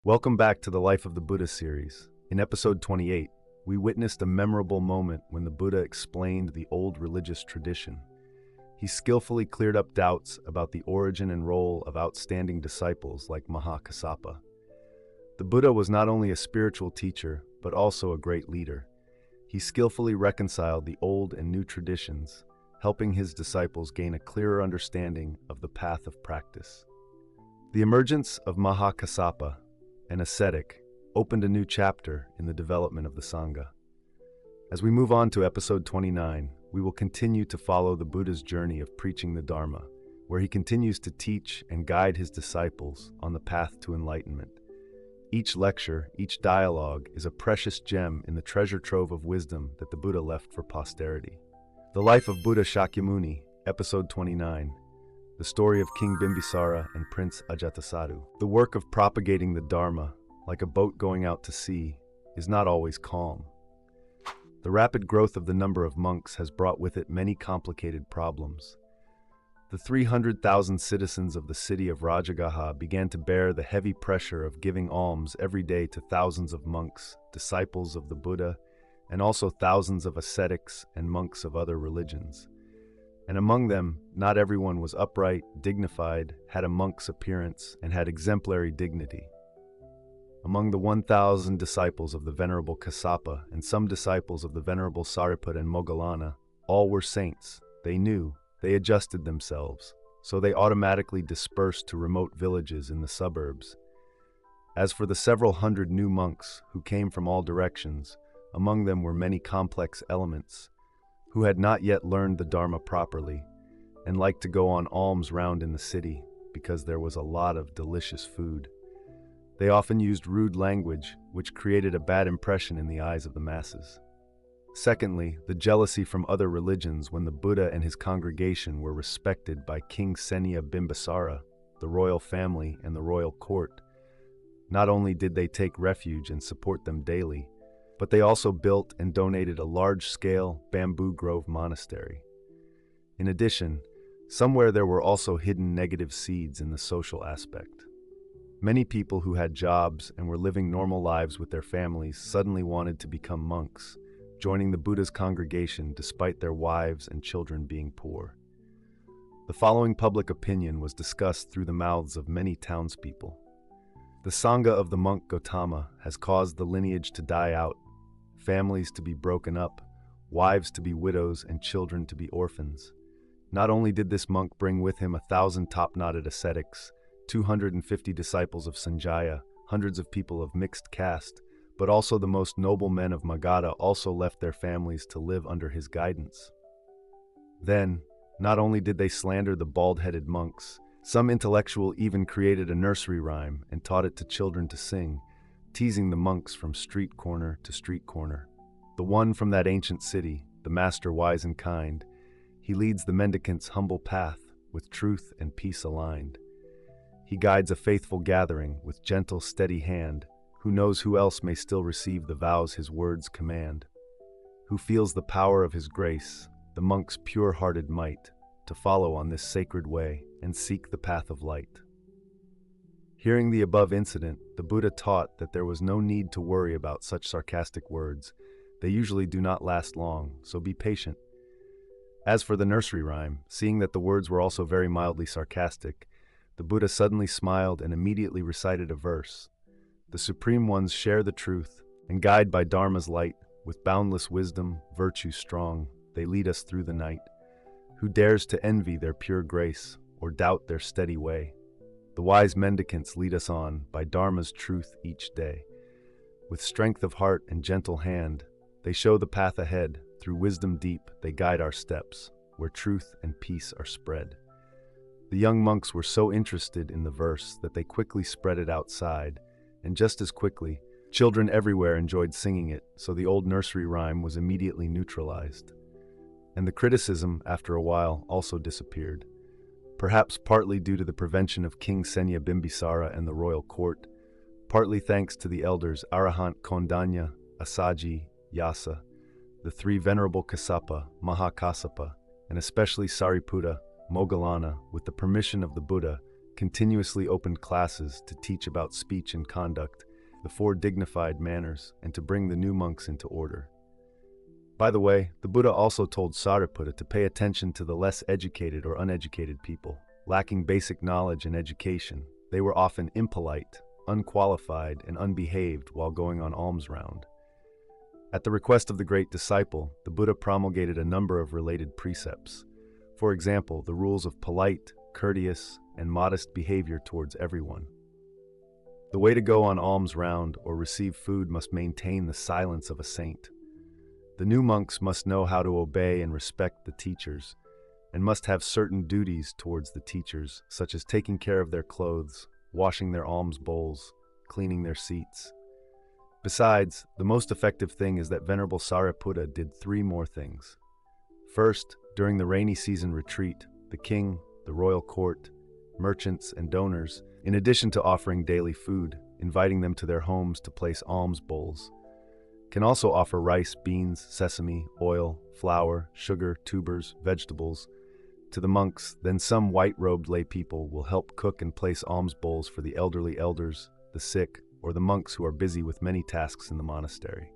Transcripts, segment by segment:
Welcome back to the Life of the Buddha series. In episode 28, we witnessed a memorable moment when the Buddha explained the old religious tradition. He skillfully cleared up doubts about the origin and role of outstanding disciples like Mahakassapa. The Buddha was not only a spiritual teacher, but also a great leader. He skillfully reconciled the old and new traditions, helping his disciples gain a clearer understanding of the path of practice. The emergence of Mahakassapa, an ascetic, opened a new chapter in the development of the Sangha. As we move on to episode 29, we will continue to follow the Buddha's journey of preaching the Dharma, where he continues to teach and guide his disciples on the path to enlightenment. Each lecture, each dialogue is a precious gem in the treasure trove of wisdom that the Buddha left for posterity. The Life of Buddha Shakyamuni, episode 29. The story of King Bimbisara and Prince Ajatasattu. The work of propagating the Dharma, like a boat going out to sea, is not always calm. The rapid growth of the number of monks has brought with it many complicated problems. The 300,000 citizens of the city of Rajagaha began to bear the heavy pressure of giving alms every day to thousands of monks, disciples of the Buddha, and also thousands of ascetics and monks of other religions. And among them, not everyone was upright, dignified, had a monk's appearance, and had exemplary dignity. Among the 1,000 disciples of the Venerable Kassapa and some disciples of the Venerable Sariputta and Moggallana, all were saints. They knew, they adjusted themselves, so they automatically dispersed to remote villages in the suburbs. As for the several hundred new monks who came from all directions, among them were many complex elements, who had not yet learned the Dharma properly, and liked to go on alms round in the city because there was a lot of delicious food. They often used rude language, which created a bad impression in the eyes of the masses. Secondly, the jealousy from other religions when the Buddha and his congregation were respected by King Senia Bimbisara, the royal family, and the royal court. Not only did they take refuge and support them daily, but they also built and donated a large-scale bamboo grove monastery. In addition, somewhere there were also hidden negative seeds in the social aspect. Many people who had jobs and were living normal lives with their families suddenly wanted to become monks, joining the Buddha's congregation despite their wives and children being poor. The following public opinion was discussed through the mouths of many townspeople. The Sangha of the monk Gautama has caused the lineage to die out, families to be broken up, wives to be widows, and children to be orphans. Not only did this monk bring with him 1,000 top-knotted ascetics, 250 disciples of Sanjaya, hundreds of people of mixed caste, but also the most noble men of Magadha also left their families to live under his guidance. Then, not only did they slander the bald-headed monks, some intellectual even created a nursery rhyme and taught it to children to sing, teasing the monks from street corner to street corner. The one from that ancient city, the master wise and kind, he leads the mendicant's humble path with truth and peace aligned. He guides a faithful gathering with gentle, steady hand, who knows who else may still receive the vows his words command, who feels the power of his grace, the monk's pure-hearted might, to follow on this sacred way and seek the path of light. Hearing the above incident, the Buddha taught that there was no need to worry about such sarcastic words. They usually do not last long, so be patient. As for the nursery rhyme, seeing that the words were also very mildly sarcastic, the Buddha suddenly smiled and immediately recited a verse. The Supreme Ones share the truth, and guide by Dharma's light, with boundless wisdom, virtue strong, they lead us through the night. Who dares to envy their pure grace, or doubt their steady way? The wise mendicants lead us on by Dharma's truth each day. With strength of heart and gentle hand, they show the path ahead. Through wisdom deep, they guide our steps, where truth and peace are spread. The young monks were so interested in the verse that they quickly spread it outside, and just as quickly, children everywhere enjoyed singing it, so the old nursery rhyme was immediately neutralized. And the criticism, after a while, also disappeared. Perhaps partly due to the prevention of King Senia Bimbisara and the royal court, partly thanks to the elders Arahant Kondanya, Asaji, Yasa, the three Venerable Kassapa, Mahakassapa, and especially Sariputta, Moggallana, with the permission of the Buddha, continuously opened classes to teach about speech and conduct, the 4 dignified manners, and to bring the new monks into order. By the way, the Buddha also told Sariputta to pay attention to the less educated or uneducated people. Lacking basic knowledge and education, they were often impolite, unqualified, and unbehaved while going on alms round. At the request of the great disciple, the Buddha promulgated a number of related precepts. For example, the rules of polite, courteous, and modest behavior towards everyone. The way to go on alms round or receive food must maintain the silence of a saint. The new monks must know how to obey and respect the teachers, and must have certain duties towards the teachers, such as taking care of their clothes, washing their alms bowls, cleaning their seats. Besides, the most effective thing is that Venerable Sariputta did 3 more things. First, during the rainy season retreat, the king, the royal court, merchants, and donors, in addition to offering daily food, inviting them to their homes to place alms bowls, can also offer rice, beans, sesame, oil, flour, sugar, tubers, vegetables to the monks. Then some white-robed lay people will help cook and place alms bowls for the elderly elders, the sick, or the monks who are busy with many tasks in the monastery.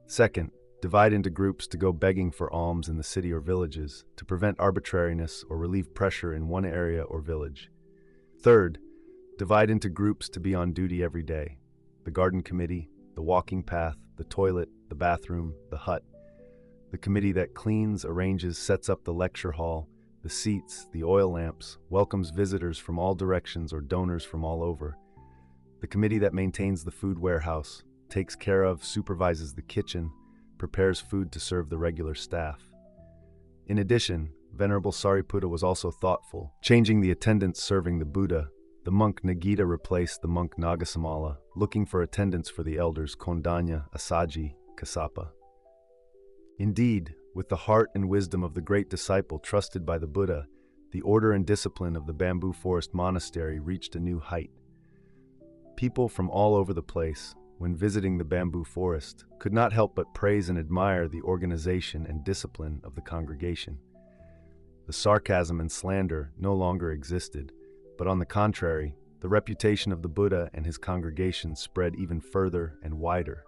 Second, divide into groups to go begging for alms in the city or villages to prevent arbitrariness or relieve pressure in one area or village. Third, divide into groups to be on duty every day: the garden committee, the walking path, the toilet, the bathroom, the hut, the committee that cleans, arranges, sets up the lecture hall, the seats, the oil lamps, welcomes visitors from all directions or donors from all over, the committee that maintains the food warehouse, takes care of, supervises the kitchen, prepares food to serve the regular staff. In addition, Venerable Sariputta was also thoughtful, changing the attendants serving the Buddha. The monk Nagita replaced the monk Nagasamala, looking for attendants for the elders Kondanya, Asaji, Kassapa. Indeed, with the heart and wisdom of the great disciple trusted by the Buddha, the order and discipline of the bamboo forest monastery reached a new height. People from all over the place, when visiting the bamboo forest, could not help but praise and admire the organization and discipline of the congregation. The sarcasm and slander no longer existed, but on the contrary, the reputation of the Buddha and his congregation spread even further and wider.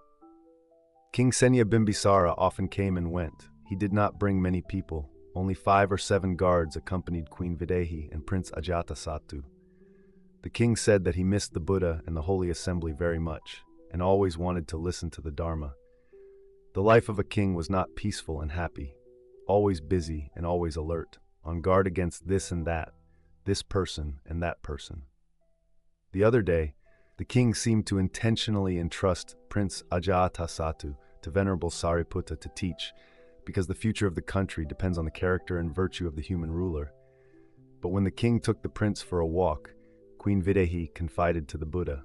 King Senya Bimbisara often came and went. He did not bring many people. Only 5 or 7 guards accompanied Queen Videhi and Prince Ajatasattu. The king said that he missed the Buddha and the Holy Assembly very much, and always wanted to listen to the Dharma. The life of a king was not peaceful and happy, always busy and always alert, on guard against this and that, this person and that person. The other day, the king seemed to intentionally entrust Prince Ajatasattu to Venerable Sariputta to teach, because the future of the country depends on the character and virtue of the human ruler. But when the king took the prince for a walk, Queen Videhi confided to the Buddha.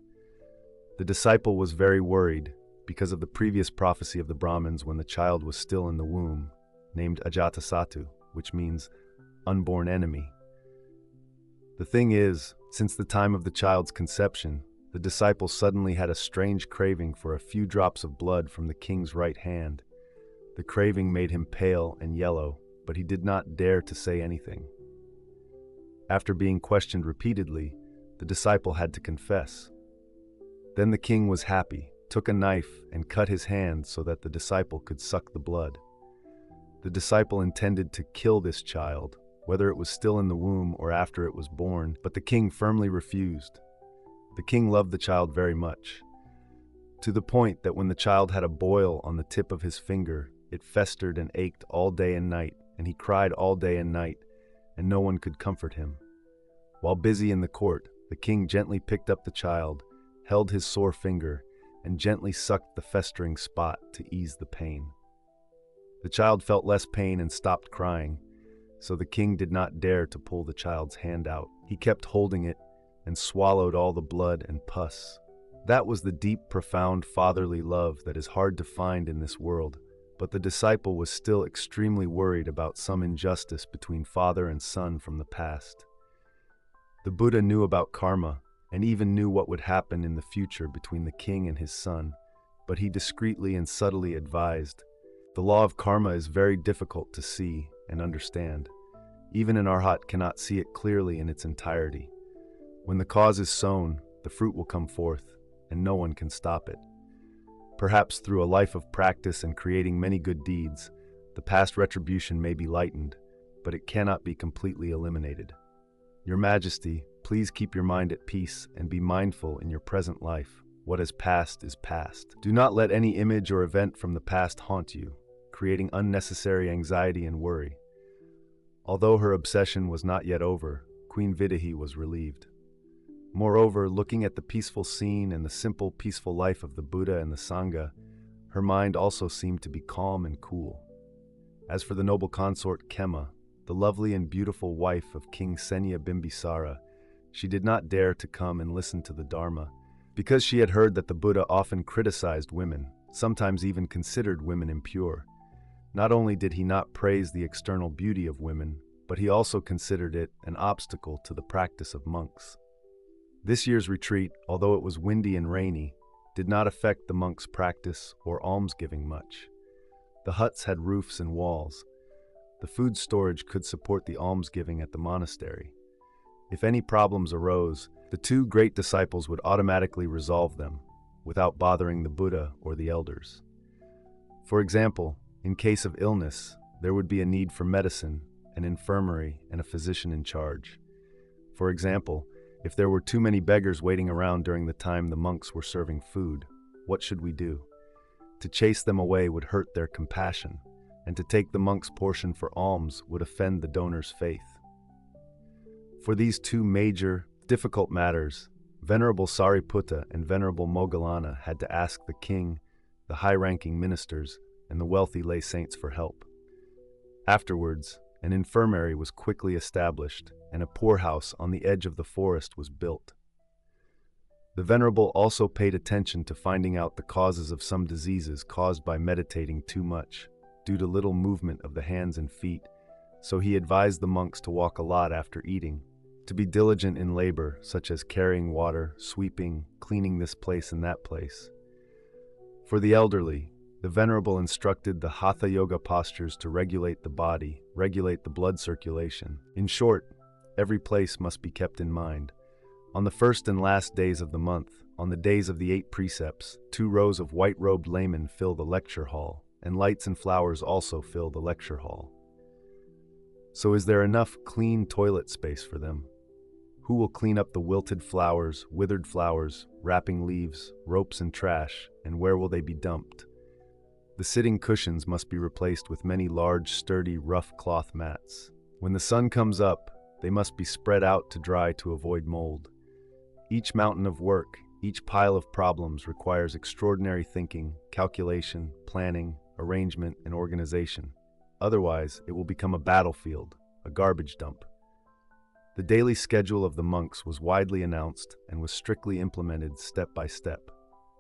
The disciple was very worried because of the previous prophecy of the Brahmins when the child was still in the womb, named Ajatasattu, which means unborn enemy. The thing is, since the time of the child's conception, the disciple suddenly had a strange craving for a few drops of blood from the king's right hand. The craving made him pale and yellow, but he did not dare to say anything. After being questioned repeatedly, the disciple had to confess. Then the king was happy, took a knife and cut his hand so that the disciple could suck the blood. The disciple intended to kill this child, whether it was still in the womb or after it was born, but the king firmly refused. The king loved the child very much, to the point that when the child had a boil on the tip of his finger, it festered and ached all day and night, and he cried all day and night, and no one could comfort him. While busy in the court, the king gently picked up the child, held his sore finger, and gently sucked the festering spot to ease the pain. The child felt less pain and stopped crying, so the king did not dare to pull the child's hand out. He kept holding it and swallowed all the blood and pus. That was the deep, profound fatherly love that is hard to find in this world, but the disciple was still extremely worried about some injustice between father and son from the past. The Buddha knew about karma, and even knew what would happen in the future between the king and his son, but he discreetly and subtly advised, "The law of karma is very difficult to see and understand. Even an arhat cannot see it clearly in its entirety. When the cause is sown, the fruit will come forth, and no one can stop it. Perhaps through a life of practice and creating many good deeds, the past retribution may be lightened, but it cannot be completely eliminated. Your Majesty, please keep your mind at peace and be mindful in your present life. What has passed is past. Do not let any image or event from the past haunt you, creating unnecessary anxiety and worry. Although her obsession was not yet over, Queen Vidahi was relieved. Moreover, looking at the peaceful scene and the simple, peaceful life of the Buddha and the Sangha, her mind also seemed to be calm and cool. As for the noble consort Kema, the lovely and beautiful wife of King Senya Bimbisara, she did not dare to come and listen to the Dharma, because she had heard that the Buddha often criticized women, sometimes even considered women impure. Not only did he not praise the external beauty of women, but he also considered it an obstacle to the practice of monks. This year's retreat, although it was windy and rainy, did not affect the monks' practice or almsgiving much. The huts had roofs and walls. The food storage could support the almsgiving at the monastery. If any problems arose, the two great disciples would automatically resolve them, without bothering the Buddha or the elders. For example, in case of illness, there would be a need for medicine, an infirmary, and a physician in charge. For example, if there were too many beggars waiting around during the time the monks were serving food, what should we do? To chase them away would hurt their compassion, and to take the monk's portion for alms would offend the donor's faith. For these two major, difficult matters, Venerable Sariputta and Venerable Moggallana had to ask the king, the high-ranking ministers, and the wealthy lay saints for help. Afterwards, an infirmary was quickly established, and a poorhouse on the edge of the forest was built. The Venerable also paid attention to finding out the causes of some diseases caused by meditating too much, due to little movement of the hands and feet, so he advised the monks to walk a lot after eating, to be diligent in labor, such as carrying water, sweeping, cleaning this place and that place. For the elderly, the Venerable instructed the Hatha Yoga postures to regulate the body, regulate the blood circulation. In short, every place must be kept in mind. On the first and last days of the month, on the days of the 8 precepts, 2 rows of white-robed laymen fill the lecture hall, and lights and flowers also fill the lecture hall. So is there enough clean toilet space for them? Who will clean up the wilted flowers, withered flowers, wrapping leaves, ropes and trash, and where will they be dumped? The sitting cushions must be replaced with many large, sturdy, rough cloth mats. When the sun comes up, they must be spread out to dry to avoid mold. Each mountain of work, each pile of problems requires extraordinary thinking, calculation, planning, arrangement, and organization. Otherwise, it will become a battlefield, a garbage dump. The daily schedule of the monks was widely announced and was strictly implemented step by step.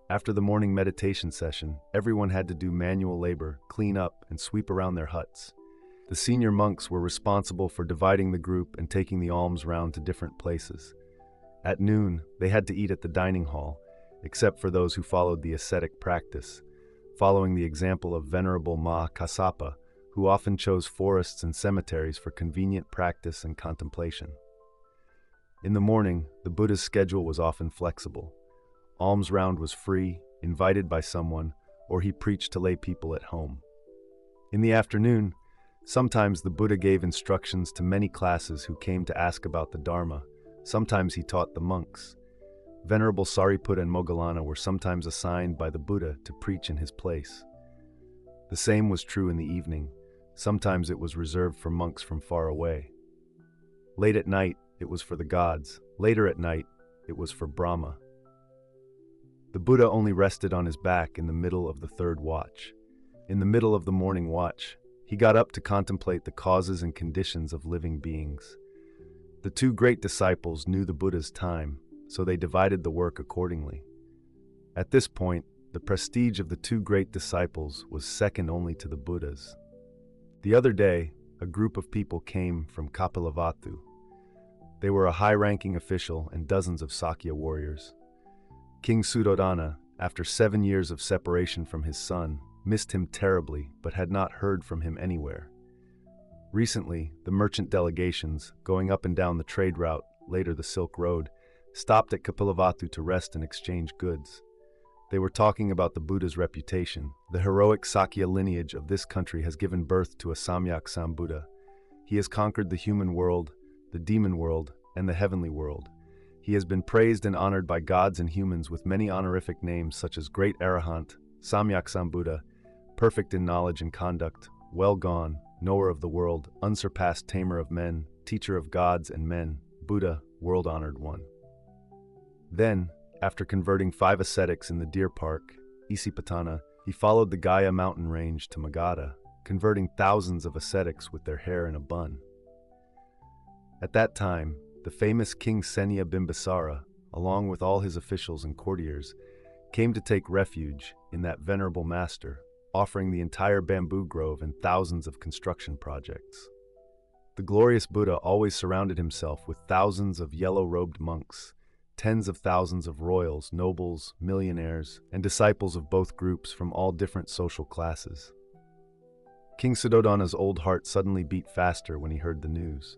After the morning meditation session, everyone had to do manual labor, clean up, and sweep around their huts. The senior monks were responsible for dividing the group and taking the alms round to different places. At noon, they had to eat at the dining hall, except for those who followed the ascetic practice, following the example of Venerable Ma Kassapa, who often chose forests and cemeteries for convenient practice and contemplation. In the morning, the Buddha's schedule was often flexible. Alms round was free, invited by someone, or he preached to lay people at home. In the afternoon, sometimes the Buddha gave instructions to many classes who came to ask about the Dharma. Sometimes he taught the monks. Venerable Sariputta and Moggallana were sometimes assigned by the Buddha to preach in his place. The same was true in the evening. Sometimes it was reserved for monks from far away. Late at night, it was for the gods. Later at night, it was for Brahma. The Buddha only rested on his back in the middle of the 3rd watch. In the middle of the morning watch, he got up to contemplate the causes and conditions of living beings. The 2 great disciples knew the Buddha's time, so they divided the work accordingly. At this point, the prestige of the 2 great disciples was second only to the Buddha's. The other day, a group of people came from Kapilavatthu. They were a high-ranking official and dozens of Sakya warriors. King Suddhodana, after 7 years of separation from his son, missed him terribly but had not heard from him anywhere. Recently, the merchant delegations, going up and down the trade route, later the Silk Road, stopped at Kapilavatthu to rest and exchange goods. They were talking about the Buddha's reputation. The heroic Sakya lineage of this country has given birth to a Samyak Sambuddha. He has conquered the human world, the demon world, and the heavenly world. He has been praised and honored by gods and humans with many honorific names such as Great Arahant, Samyak Sambuddha, Perfect in knowledge and conduct, Well gone, Knower of the world, Unsurpassed tamer of men, Teacher of gods and men, Buddha, World-honored one. Then, after converting 5 ascetics in the deer park, Isipatana, he followed the Gaya mountain range to Magadha, converting thousands of ascetics with their hair in a bun. At that time, the famous King Senya Bimbisara, along with all his officials and courtiers, came to take refuge in that venerable master, offering the entire bamboo grove and thousands of construction projects. The glorious Buddha always surrounded himself with thousands of yellow-robed monks, tens of thousands of royals, nobles, millionaires, and disciples of both groups from all different social classes. King Suddhodana's old heart suddenly beat faster when he heard the news.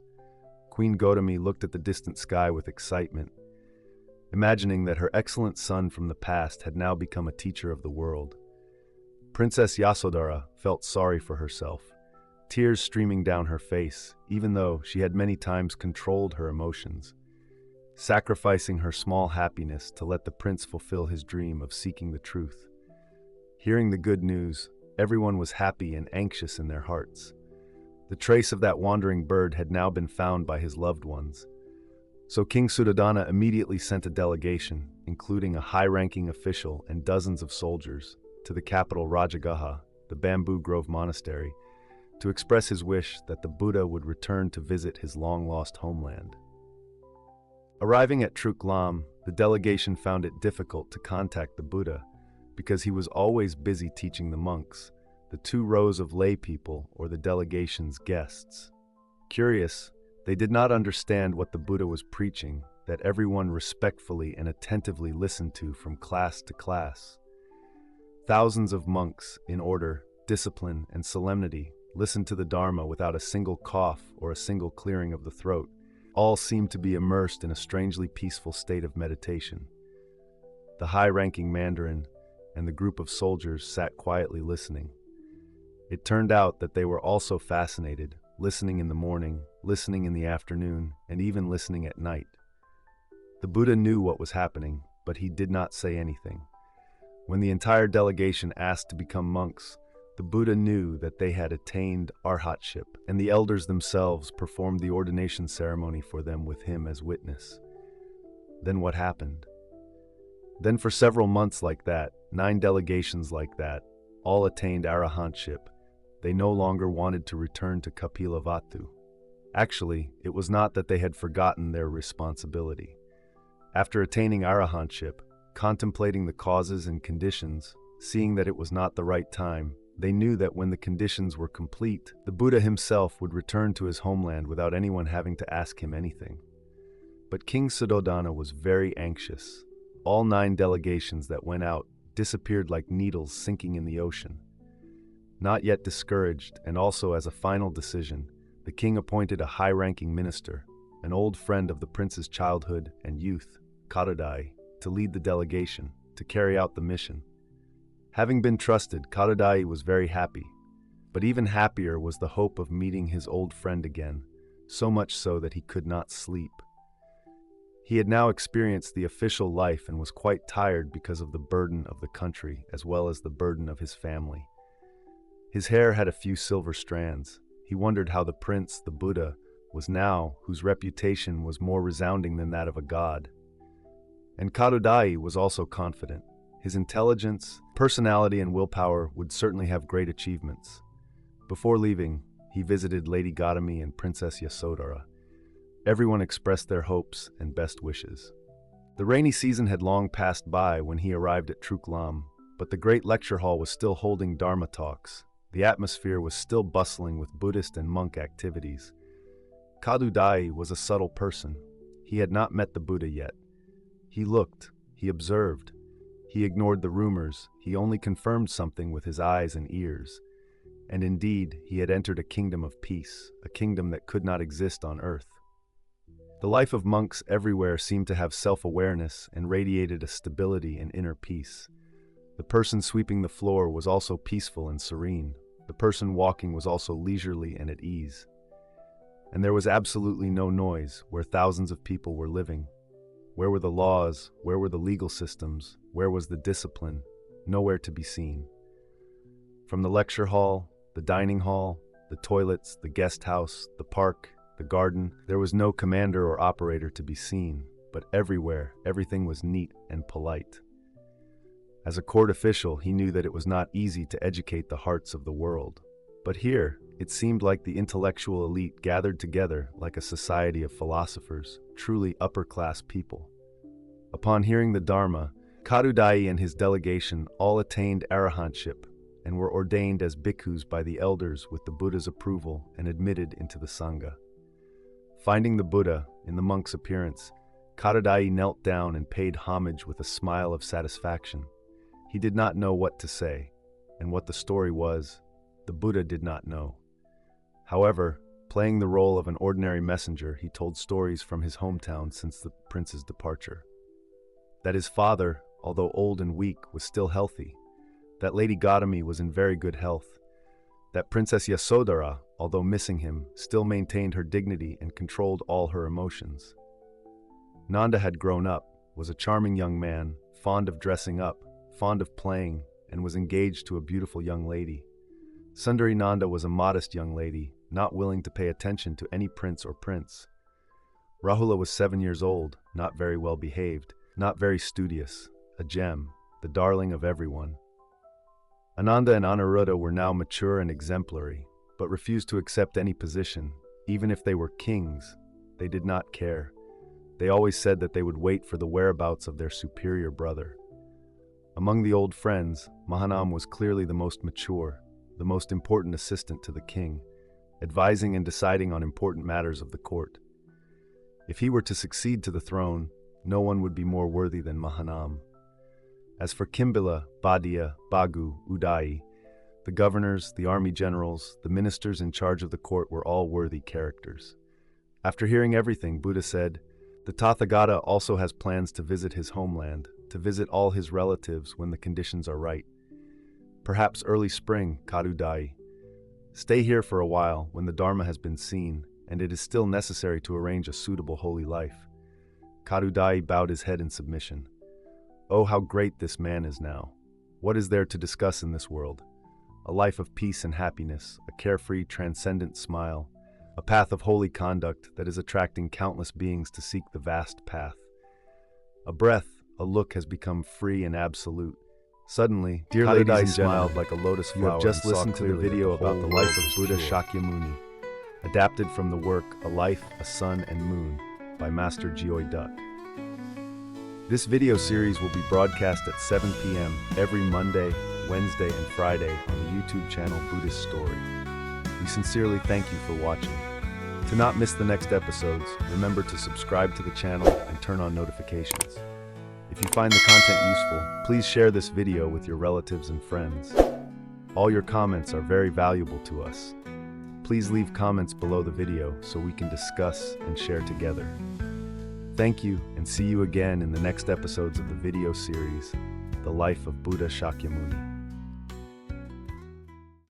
Queen Gautami looked at the distant sky with excitement, imagining that her excellent son from the past had now become a teacher of the world. Princess Yasodhara felt sorry for herself, tears streaming down her face, even though she had many times controlled her emotions, sacrificing her small happiness to let the prince fulfill his dream of seeking the truth. Hearing the good news, everyone was happy and anxious in their hearts. The trace of that wandering bird had now been found by his loved ones. So King Suddhodana immediately sent a delegation, including a high-ranking official and dozens of soldiers, to the capital Rajagaha, the Bamboo Grove Monastery, to express his wish that the Buddha would return to visit his long-lost homeland. Arriving at Truklam, the delegation found it difficult to contact the Buddha because he was always busy teaching the monks, the 2 rows of lay people or the delegation's guests. Curious, they did not understand what the Buddha was preaching, that everyone respectfully and attentively listened to from class to class. Thousands of monks, in order, discipline, and solemnity, listened to the Dharma without a single cough or a single clearing of the throat. All seemed to be immersed in a strangely peaceful state of meditation. The high-ranking mandarin and the group of soldiers sat quietly listening. It turned out that they were also fascinated, listening in the morning, listening in the afternoon, and even listening at night. The Buddha knew what was happening, but he did not say anything. When the entire delegation asked to become monks, the Buddha knew that they had attained arhatship, and the elders themselves performed the ordination ceremony for them with him as witness. Then what happened? Then for several months like that, 9 delegations like that, all attained arahantship. They no longer wanted to return to Kapilavatthu. Actually, it was not that they had forgotten their responsibility. After attaining arahantship, contemplating the causes and conditions, seeing that it was not the right time, they knew that when the conditions were complete, the Buddha himself would return to his homeland without anyone having to ask him anything. But King Suddhodana was very anxious. All 9 delegations that went out disappeared like needles sinking in the ocean. Not yet discouraged, and also as a final decision, the king appointed a high-ranking minister, an old friend of the prince's childhood and youth, Kadodai, to lead the delegation, to carry out the mission. Having been trusted, Kadodai was very happy, but even happier was the hope of meeting his old friend again, so much so that he could not sleep. He had now experienced the official life and was quite tired because of the burden of the country as well as the burden of his family. His hair had a few silver strands. He wondered how the prince, the Buddha, was now, whose reputation was more resounding than that of a god. And Kadodai was also confident. His intelligence, personality, and willpower would certainly have great achievements. Before leaving, he visited Lady Gautami and Princess Yasodhara. Everyone expressed their hopes and best wishes. The rainy season had long passed by when he arrived at Truklam, but the great lecture hall was still holding Dharma talks. The atmosphere was still bustling with Buddhist and monk activities. Kadodai was a subtle person. He had not met the Buddha yet. He looked, he observed, he ignored the rumors, he only confirmed something with his eyes and ears. And indeed, he had entered a kingdom of peace, a kingdom that could not exist on earth. The life of monks everywhere seemed to have self-awareness and radiated a stability and inner peace. The person sweeping the floor was also peaceful and serene. The person walking was also leisurely and at ease. And there was absolutely no noise where thousands of people were living. Where were the laws? Where were the legal systems? Where was the discipline? Nowhere to be seen. From the lecture hall, the dining hall, the toilets, the guest house, the park, the garden, there was no commander or operator to be seen, but everywhere, everything was neat and polite. As a court official, he knew that it was not easy to educate the hearts of the world. But here, it seemed like the intellectual elite gathered together like a society of philosophers, truly upper-class people. Upon hearing the Dharma, Kadudai and his delegation all attained arahantship and were ordained as bhikkhus by the elders with the Buddha's approval and admitted into the Sangha. Finding the Buddha in the monk's appearance, Kadudai knelt down and paid homage with a smile of satisfaction. He did not know what to say, and what the story was, the Buddha did not know. However, playing the role of an ordinary messenger, he told stories from his hometown since the prince's departure. That his father, although old and weak, was still healthy. That Lady Gautami was in very good health. That Princess Yasodhara, although missing him, still maintained her dignity and controlled all her emotions. Nanda had grown up, was a charming young man, fond of dressing up, fond of playing, and was engaged to a beautiful young lady. Sundari Nanda was a modest young lady, not willing to pay attention to any prince or prince. Rahula was 7 years old, not very well behaved, not very studious, a gem, the darling of everyone. Ananda and Anuruddha were now mature and exemplary, but refused to accept any position, even if they were kings. They did not care. They always said that they would wait for the whereabouts of their superior brother. Among the old friends, Mahanam was clearly the most mature, the most important assistant to the king, advising and deciding on important matters of the court. If he were to succeed to the throne, no one would be more worthy than Mahanam. As for Kimbila, Badia, Bagu, Udai, the governors, the army generals, the ministers in charge of the court were all worthy characters. After hearing everything, Buddha said, "The Tathagata also has plans to visit his homeland, to visit all his relatives when the conditions are right. Perhaps early spring, Kadudai. Stay here for a while when the Dharma has been seen, and it is still necessary to arrange a suitable holy life." Kadudai bowed his head in submission. Oh, how great this man is now. What is there to discuss in this world? A life of peace and happiness, a carefree, transcendent smile, a path of holy conduct that is attracting countless beings to seek the vast path. A breath, a look has become free and absolute. Suddenly, dear ladies and smiled like a lotus flower. You have just listened to the video about the life of Buddha Shakyamuni, adapted from the work A Life, a Sun and Moon by Master Geoy Duck. This video series will be broadcast at 7 p.m. every Monday, Wednesday, and Friday on the YouTube channel Buddhist Story. We sincerely thank you for watching. To not miss the next episodes, remember to subscribe to the channel and turn on notifications. If you find the content useful, please share this video with your relatives and friends. All your comments are very valuable to us. Please leave comments below the video so we can discuss and share together. Thank you, and see you again in the next episodes of the video series, The Life of Buddha Shakyamuni.